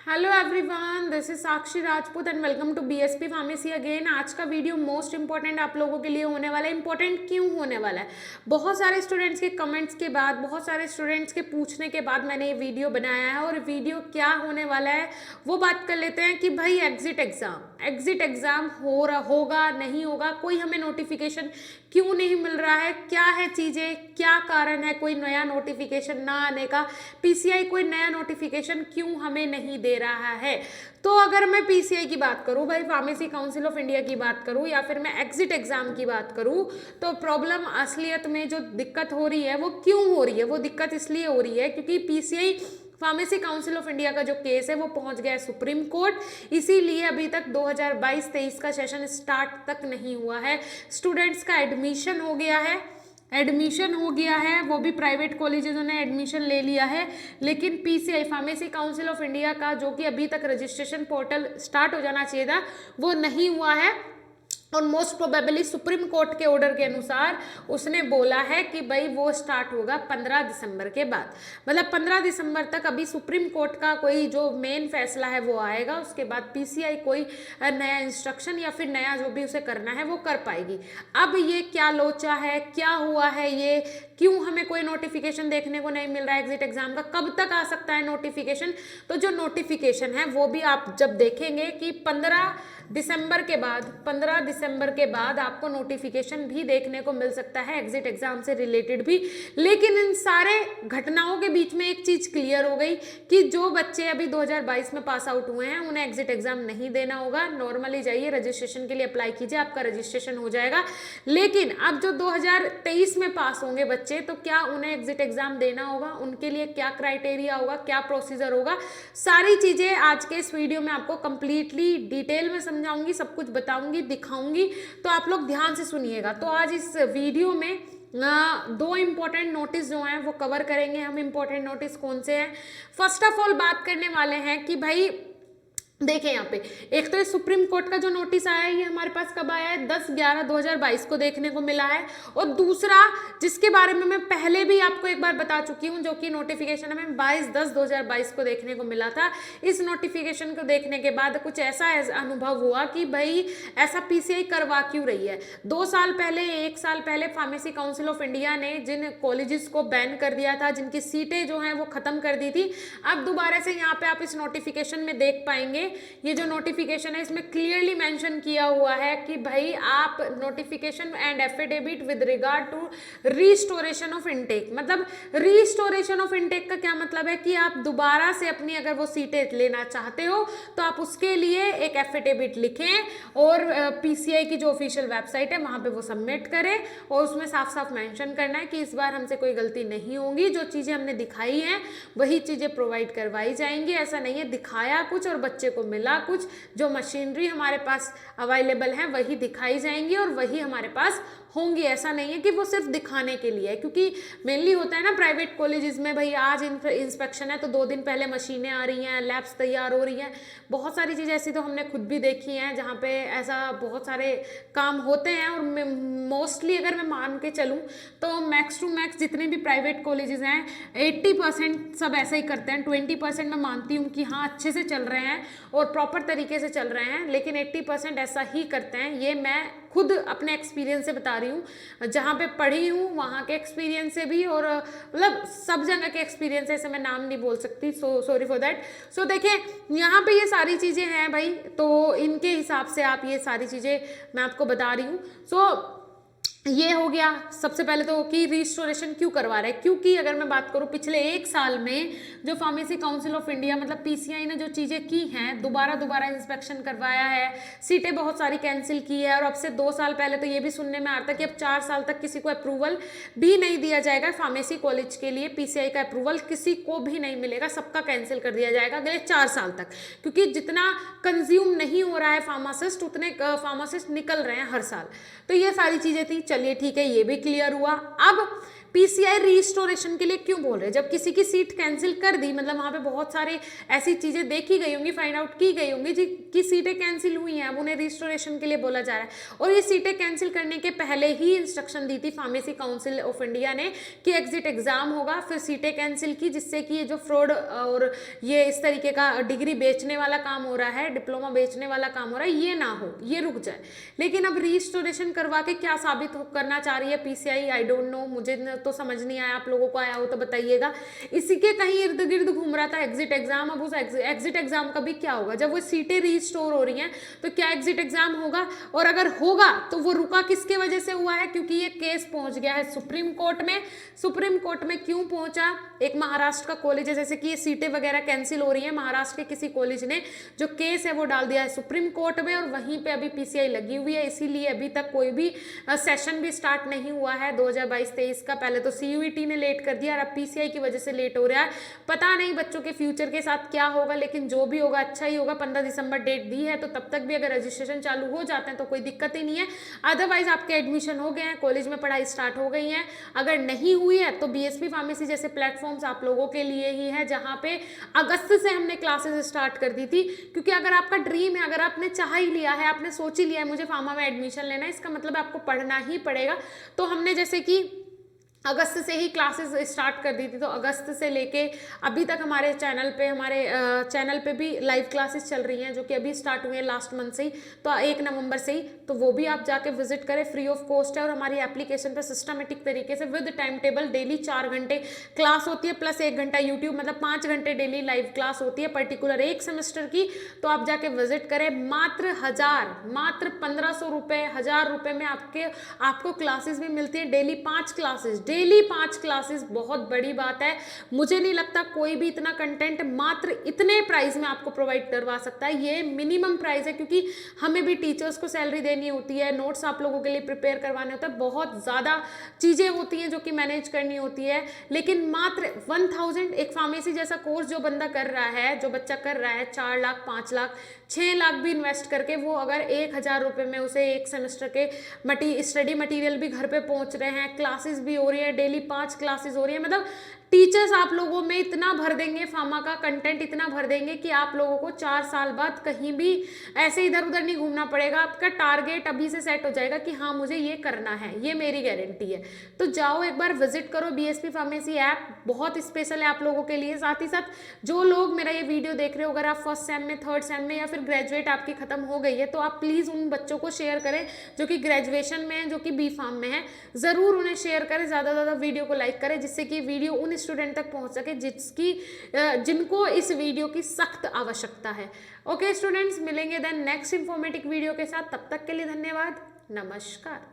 Hello everyone, this is Sakshi Rajput and welcome to BSP pharmacy again. आज का video most important आप लोगों के लिए होने वाला है। इंपॉर्टेंट क्यों होने वाला है? बहुत सारे स्टूडेंट्स के कमेंट्स के बाद, बहुत सारे स्टूडेंट्स के पूछने के बाद मैंने ये वीडियो बनाया है। और वीडियो क्या होने वाला है वो बात कर लेते हैं कि भाई एग्जिट एग्जाम होगा नहीं होगा, कोई हमें नोटिफिकेशन क्यों नहीं मिल रहा है, क्या है चीज़ें, क्या कारण है कोई नया नोटिफिकेशन ना आने का, पीसीआई कोई नया नोटिफिकेशन क्यों हमें नहीं दे रहा है। तो अगर मैं पीसीआई की बात करूं, भाई फार्मेसी काउंसिल ऑफ इंडिया की बात करूं, या फिर मैं एग्जिट एग्जाम की बात करूं, तो प्रॉब्लम असलियत में जो दिक्कत हो रही है वो क्यों हो रही है? वो दिक्कत इसलिए हो रही है क्योंकि PCI pharmacy council of India का जो केस है वो पहुंच गया है सुप्रीम कोर्ट। इसीलिए अभी तक 2022-23 का सेशन स्टार्ट तक नहीं हुआ है। स्टूडेंट्स का एडमिशन हो गया है, वो भी प्राइवेट कॉलेजेस ने एडमिशन ले लिया है, लेकिन PCI pharmacy council of India का जो कि अभी तक रजिस्ट्रेशन पोर्टल स्टार्ट हो जाना चाहिए था वो नहीं हुआ है। और मोस्ट प्रोबेबली सुप्रीम कोर्ट के ऑर्डर के अनुसार उसने बोला है कि भाई वो स्टार्ट होगा 15 दिसंबर के बाद। मतलब 15 दिसंबर तक अभी सुप्रीम कोर्ट का कोई जो मेन फैसला है वो आएगा, उसके बाद पीसीआई कोई नया इंस्ट्रक्शन या फिर नया जो भी उसे करना है वो कर पाएगी। अब ये क्या लोचा है, क्या हुआ है, ये क्यों हमें कोई नोटिफिकेशन देखने को नहीं मिल रहा है एग्जिट एग्जाम का, कब तक आ सकता है नोटिफिकेशन? तो जो नोटिफिकेशन है वो भी आप जब देखेंगे कि 15 दिसंबर के बाद आपको नोटिफिकेशन भी देखने को मिल सकता है एग्जिट एग्जाम से रिलेटेड भी। लेकिन इन सारे घटनाओं के बीच में एक चीज क्लियर हो गई कि जो बच्चे अभी 2022 में पास आउट हुए हैं उन्हें एग्जिट एग्जाम नहीं देना होगा। नॉर्मली जाइए रजिस्ट्रेशन के लिए अप्लाई कीजिए, आपका रजिस्ट्रेशन हो जाएगा। लेकिन अब जो 2023 में पास होंगे बच्चे, तो क्या उन्हें एग्जिट एग्जाम देना होगा? उनके लिए क्या क्राइटेरिया होगा, क्या प्रोसीजर होगा, सारी चीजें आज के इस वीडियो में आपको कंप्लीटली डिटेल में समझाऊंगी, सब कुछ बताऊंगी, दिखाऊंगी। तो आप लोग ध्यान से सुनिएगा। तो आज इस वीडियो में दो इंपॉर्टेंट नोटिस जो हैं वो कवर करेंगे हम। इंपॉर्टेंट नोटिस कौन से हैं? फर्स्ट ऑफ ऑल बात करने वाले हैं कि भाई देखें यहाँ पे, एक तो ये सुप्रीम कोर्ट का जो नोटिस आया है ये हमारे पास कब आया है? 10/11/2022 को देखने को मिला है। और दूसरा जिसके बारे में मैं पहले भी आपको एक बार बता चुकी हूँ, जो कि नोटिफिकेशन हमें 22/10/2022 को देखने को मिला था। इस नोटिफिकेशन को देखने के बाद कुछ ऐसा अनुभव हुआ कि भाई ऐसा पीसीआई करवा क्यों रही है। 2 साल पहले, 1 साल पहले फार्मेसी काउंसिल ऑफ इंडिया ने जिन कॉलेजेस को बैन कर दिया था, जिनकी सीटें जो हैं वो खत्म कर दी थी, अब दोबारा से यहाँ पे आप इस नोटिफिकेशन में देख पाएंगे। ये जो नोटिफिकेशन है इसमें क्लियरली मेंशन किया हुआ है कि भाई आप notification and affidavit with regard to restoration of intake. मतलब रीस्टोरेशन ऑफ इनटेक का क्या मतलब है कि आप दोबारा से अपनी अगर वो सीटें लेना चाहते हो तो आप उसके लिए एक एफिडेविट लिखें और पीसीआई की जो ऑफिशियल वेबसाइट है वहां पे वो सबमिट करें। और उसमें साफ साफ मेंशन करना है कि इस बार हमसे कोई गलती नहीं होगी, जो चीजें हमने दिखाई हैं वही चीजें प्रोवाइड करवाई जाएंगी। ऐसा नहीं है दिखाया कुछ और बच्चे को मिला कुछ। जो मशीनरी हमारे पास अवेलेबल है वही दिखाई जाएंगी और वही हमारे पास होंगी। ऐसा नहीं है कि वो सिर्फ दिखाने के लिए है, क्योंकि मेनली होता है ना प्राइवेट कॉलेजेस में, भाई आज इंस्पेक्शन है तो 2 दिन पहले मशीनें आ रही हैं, लैब्स तैयार हो रही हैं। बहुत सारी चीज़ें ऐसी तो हमने खुद भी देखी हैं जहाँ पे ऐसा बहुत सारे काम होते हैं। और मोस्टली अगर मैं मान के चलूँ तो मैक्स टू मैक्स जितने भी प्राइवेट कॉलेजेस हैं 80% सब ऐसा ही करते हैं। 20% मैं मानती हूँ कि हाँ अच्छे से चल रहे हैं और प्रॉपर तरीके से चल रहे हैं, लेकिन 80% ऐसा ही करते हैं। ये मैं खुद अपने एक्सपीरियंस से बता रही हूँ, जहाँ पे पढ़ी हूँ वहाँ के एक्सपीरियंस से भी, और मतलब सब जगह के एक्सपीरियंस से मैं नाम नहीं बोल सकती, सो सॉरी फॉर दैट। सो देखिए यहाँ पे ये सारी चीज़ें हैं भाई, तो इनके हिसाब से आप ये सारी चीज़ें मैं आपको बता रही हूँ। सो ये हो गया सबसे पहले तो कि रिस्टोरेशन क्यों करवा रहा है। क्योंकि अगर मैं बात करूं पिछले 1 साल में जो फार्मेसी काउंसिल ऑफ इंडिया मतलब पीसीआई ने जो चीज़ें की हैं, दोबारा इंस्पेक्शन करवाया है, सीटें बहुत सारी कैंसिल की है। और अब से 2 साल पहले तो ये भी सुनने में आता कि अब 4 साल तक किसी को अप्रूवल भी नहीं दिया जाएगा फार्मेसी कॉलेज के लिए। पीसीआई का अप्रूवल किसी को भी नहीं मिलेगा, सबका कैंसिल कर दिया जाएगा अगले 4 साल तक, क्योंकि जितना कंज्यूम नहीं हो रहा है फार्मासिस्ट उतने फार्मासिस्ट निकल रहे हैं हर साल। तो ये सारी चीज़ें थी। चलिए ठीक है, ये भी क्लियर हुआ। अब पीसीआई रीस्टोरेशन के लिए क्यों बोल रहे हैं? जब किसी की सीट कैंसिल कर दी, मतलब वहां पे बहुत सारे ऐसी चीजें देखी गई होंगी, फाइंड आउट की गई होंगी जिनकी सीटें कैंसिल हुई हैं, अब उन्हें रीस्टोरेशन के लिए बोला जा रहा है। और ये सीटें कैंसिल करने के पहले ही इंस्ट्रक्शन दी थी फार्मेसी काउंसिल ऑफ इंडिया ने कि एग्जिट एग्जाम होगा, फिर सीटें कैंसिल की, जिससे कि ये जो फ्रॉड और ये इस तरीके का डिग्री बेचने वाला काम हो रहा है, डिप्लोमा बेचने वाला काम हो रहा है, ये ना हो, ये रुक जाए। लेकिन अब रीस्टोरेशन करवा के क्या साबित करना चाह रही है पीसीआई, आई डोंट नो, मुझे तो समझ नहीं आया, आप लोगों को आया हो तो बताइएगा। इसी के कहीं इर्द गिर्द घूम रहा था एग्जिट एग्जाम। अब उस एग्जिट एग्जाम का भी क्या होगा? जब वो सीटें रीस्टोर हो रही हैं तो क्या एग्जिट एग्जाम होगा? और अगर होगा तो वो रुका किसके वजह से हुआ है? क्योंकि ये केस पहुंच गया है सुप्रीम कोर्ट में। सुप्रीम कोर्ट में क्यों पहुंचा? एक महाराष्ट्र का कॉलेज है, जैसे कि ये सीटें वगैरह कैंसिल हो रही है, महाराष्ट्र के किसी कॉलेज ने जो केस है वो डाल दिया है सुप्रीम कोर्ट में, और वहीं पे अभी पीसीआई लगी हुई है। इसीलिए अभी तक कोई भी सेशन भी स्टार्ट नहीं हुआ है 2022-23 का। पहले तो सीयूईटी ने लेट कर दिया और अब पीसीआई की वजह से लेट हो रहा है। पता नहीं बच्चों के फ्यूचर के साथ क्या होगा, लेकिन जो भी होगा अच्छा ही होगा। 15 दिसंबर डेट दी है, तो तब तक भी अगर रजिस्ट्रेशन चालू हो जाते हैं तो कोई दिक्कत ही नहीं है। अदरवाइज आपके एडमिशन हो गए हैं, कॉलेज में पढ़ाई स्टार्ट हो गई है। अगर नहीं हुई है तो बीएसपी फार्मेसी जैसे प्लेटफॉर्म्स आप लोगों के लिए ही है, जहाँ पे अगस्त से हमने क्लासेस स्टार्ट कर दी थी। क्योंकि अगर आपका ड्रीम है, अगर आपने चाह ही लिया है, आपने सोच ही लिया है मुझे फार्मा में एडमिशन लेना है, इसका मतलब आपको पढ़ना ही पड़ेगा। तो हमने जैसे कि अगस्त से ही क्लासेस स्टार्ट कर दी थी, तो अगस्त से लेके अभी तक हमारे चैनल पे भी लाइव क्लासेस चल रही हैं, जो कि अभी स्टार्ट हुई हैं लास्ट मंथ से ही, तो 1 नवंबर से ही। तो वो भी आप जाके विजिट करें, फ्री ऑफ कॉस्ट है। और हमारी एप्लीकेशन पे सिस्टमेटिक तरीके से विद टाइम टेबल डेली 4 घंटे क्लास होती है, प्लस 1 घंटा यूट्यूब, मतलब 5 घंटे डेली लाइव क्लास होती है पर्टिकुलर एक सेमेस्टर की। तो आप जाके विजिट करें। मात्र 1500 रुपये, 1000 रुपये में आपको क्लासेस भी मिलती है, डेली 5 क्लासेस। बहुत बड़ी बात है। मुझे नहीं लगता कोई भी इतना कंटेंट मात्र इतने प्राइस में आपको प्रोवाइड करवा सकता है। ये मिनिमम प्राइस है, क्योंकि हमें भी टीचर्स को सैलरी देनी होती है, नोट्स आप लोगों के लिए प्रिपेयर करवाने होते हैं, बहुत ज़्यादा चीज़ें होती हैं जो कि मैनेज करनी होती है। लेकिन मात्र 1000 एक फार्मेसी जैसा कोर्स जो बंदा कर रहा है, जो बच्चा कर रहा है, 4 लाख, 5 लाख, 6 लाख भी इन्वेस्ट करके, वो अगर 1000 रुपये में उसे एक सेमेस्टर के स्टडी मटेरियल भी घर पे पहुंच रहे हैं, क्लासेस भी हो रही है, डेली 5 क्लासेस हो रही है, मतलब टीचर्स आप लोगों में इतना भर देंगे, फार्मा का कंटेंट इतना भर देंगे कि आप लोगों को 4 साल बाद कहीं भी ऐसे इधर उधर नहीं घूमना पड़ेगा। आपका टारगेट अभी से सेट हो जाएगा कि हाँ मुझे ये करना है, ये मेरी गारंटी है। तो जाओ एक बार विजिट करो, बीएसपी फार्मेसी ऐप बहुत स्पेशल है आप लोगों के लिए। साथ ही साथ जो लोग मेरा ये वीडियो देख रहे हो, अगर आप फर्स्ट सेम में, थर्ड सेम में, या फिर ग्रेजुएट आपकी खत्म हो गई है, तो आप प्लीज़ उन बच्चों को शेयर करें जो कि ग्रेजुएशन में है, जो कि बी फार्म में है। ज़रूर उन्हें शेयर करें, ज़्यादा से ज़्यादा वीडियो को लाइक करें, जिससे कि वीडियो उन स्टूडेंट तक पहुंच सके जिनको इस वीडियो की सख्त आवश्यकता है। ओके स्टूडेंट्स, मिलेंगे देन नेक्स्ट इंफॉर्मेटिव वीडियो के साथ। तब तक के लिए धन्यवाद, नमस्कार।